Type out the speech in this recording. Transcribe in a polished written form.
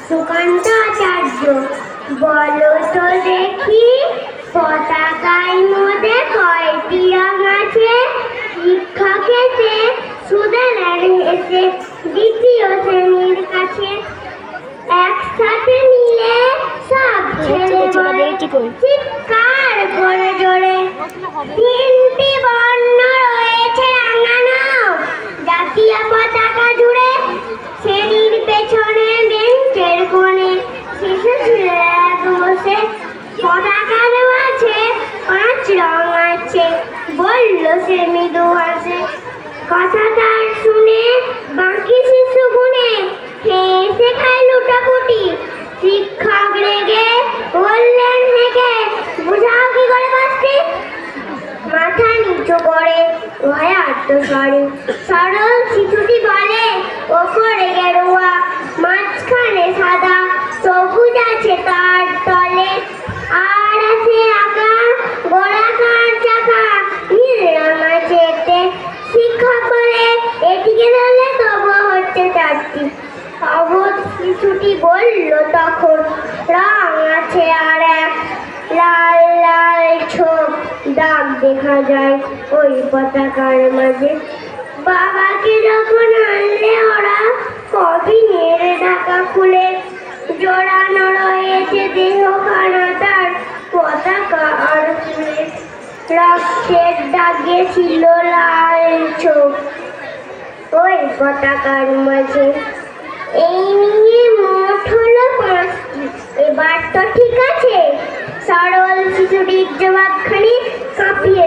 সুকান্ত আচার্য। বলো তো দেখি, পতাকার মধ্যে কয়টি রং আছে? শিক্ষকেতে সুদালার এসে দ্বিতীয় শ্রেণীর কাছে একসাথে মিলে সব ছেলে বলে চিৎকার করে জোরে, তিনটি বর্ণ রয়েছে রাঙানো জাতীয় পতাকা জুড়ে। শ্রেণীর পেছনে বেঞ্চের কোণে শিশু ছেলেরা বসে, পতাকার মাঝে 5 রং আছে, বলল সে মৃদু হাসে। কথাটা শুনে বাকি শিশু গুনে হেসে খায় লুটাপুটি। শিক্ষক রেগে বললেন, হেগে বুঝাও কি করে পাঁচটি? মাথা নিচু করে ভয়ার্ত স্বরে সরল শিশুটি বলে, ওপরে গেরুয়া, মাঝখানে সাদা, সবুজ আছে তার তলে, আর আছে আঁকা গোলাকার চাকা, নীল রং আছে এতে। শিক্ষক বলে, এটিকে ধরলে তবু হচ্ছে 4টি। অবোধ শিশুটি বলল তখন, রং আছে আর এক, লাল লাল ছোপ দাগ দেখা যায় ওই পতাকার মাঝে। বাবাকে যখন আনলে ওরা, কফিনের ঢাকা খুলে জোড়ানো রয়েছে দেহখানা তার পতাকা আর ফুলে। রক্তের দাগে ছিল লাল ছোপ ওই পতাকার মাঝে। এই নিয়ে মোট হলো 5টি। এবার তো ঠিক আছে? সরল শিশুটির জবাবখানি কাঁপিয়ে